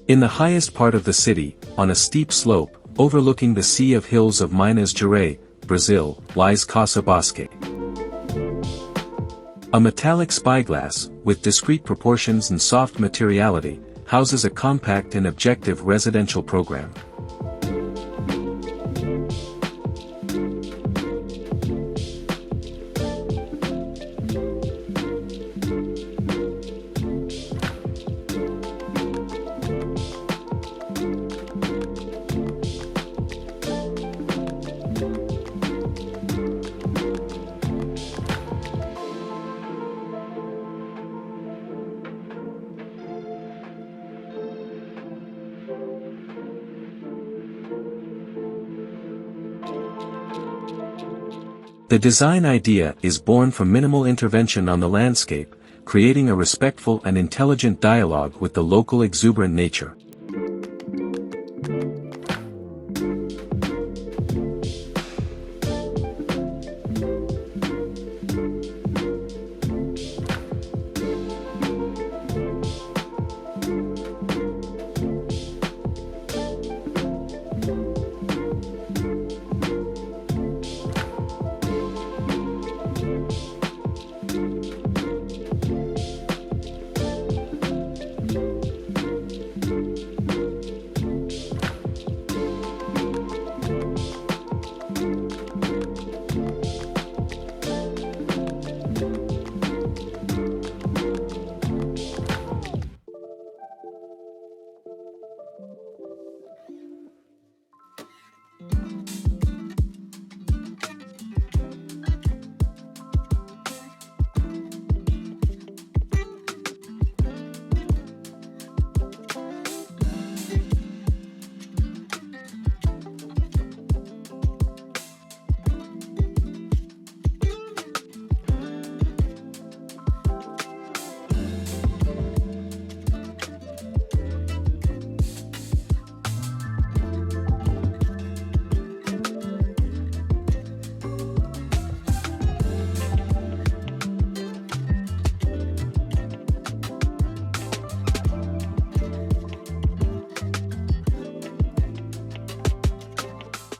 In the highest part of the city, on a steep slope, overlooking the sea of hills of Minas Gerais, Brazil, lies Casa Bosque. A metallic spyglass, with discrete proportions and soft materiality, houses a compact and objective residential program. The design idea is born from minimal intervention on the landscape, creating a respectful and intelligent dialogue with the local exuberant nature.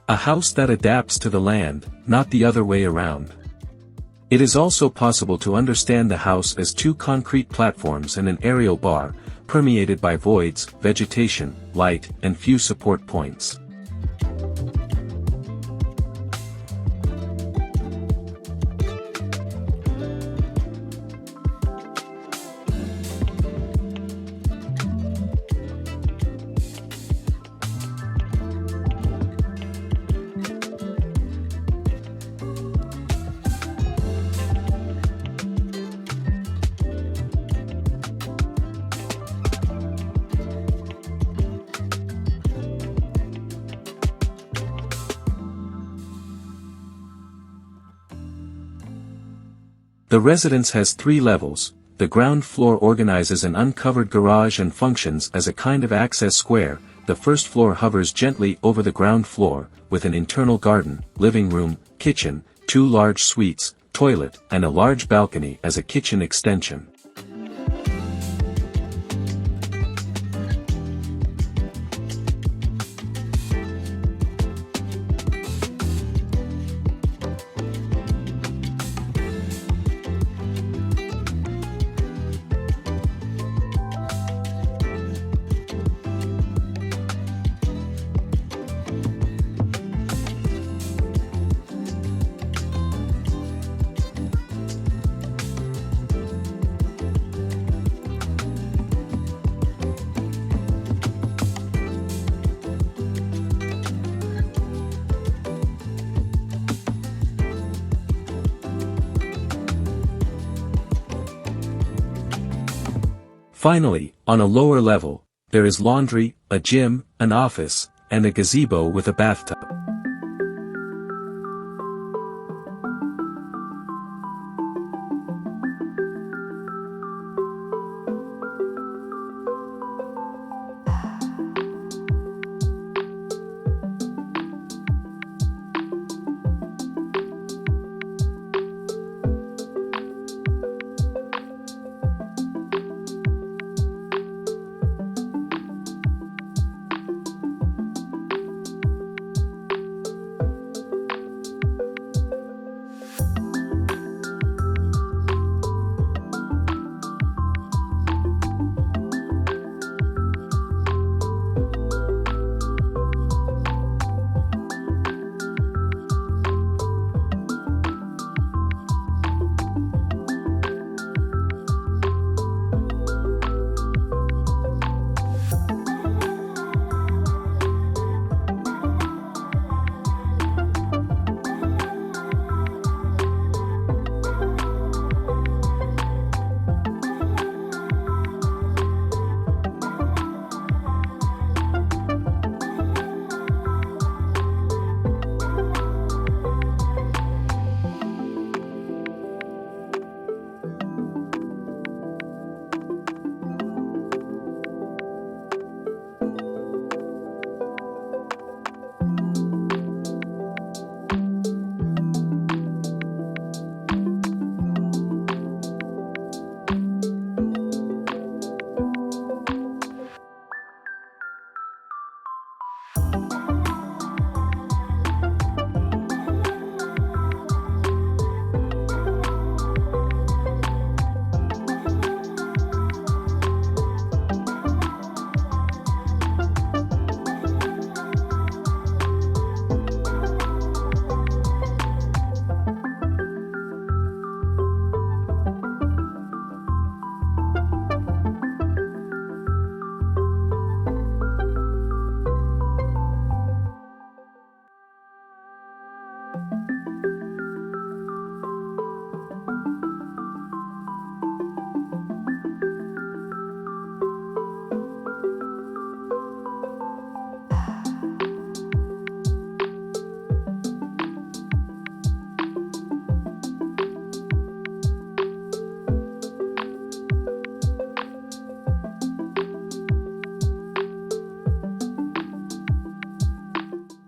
A house that adapts to the land, not the other way around. It is also possible to understand the house as two concrete platforms and an aerial bar, permeated by voids, vegetation, light, and few support points. The residence has 3 levels. The ground floor organizes an uncovered garage and functions as a kind of access square. The first floor hovers gently over the ground floor, with an internal garden, living room, kitchen, 2 large suites, toilet, and a large balcony as a kitchen extension. Finally, on a lower level, there is laundry, a gym, an office, and a gazebo with a bathtub.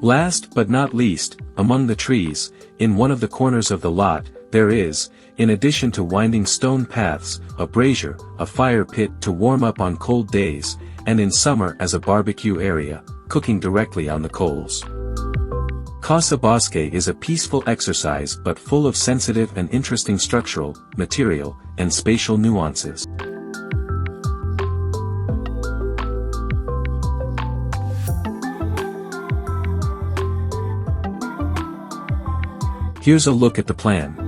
Last but not least, among the trees, in one of the corners of the lot, there is, in addition to winding stone paths, a brazier, a fire pit to warm up on cold days, and in summer as a barbecue area, cooking directly on the coals. Casa Bosque is a peaceful exercise but full of sensitive and interesting structural, material, and spatial nuances. Here's a look at the plan.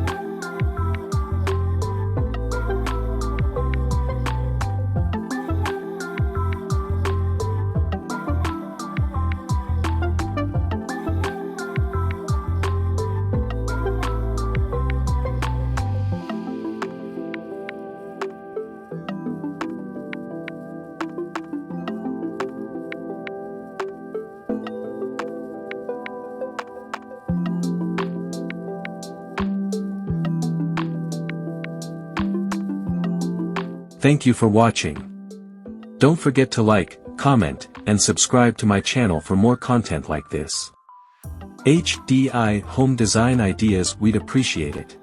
Thank you for watching. Don't forget to like, comment, and subscribe to my channel for more content like this. HDI Home Design Ideas, we'd appreciate it.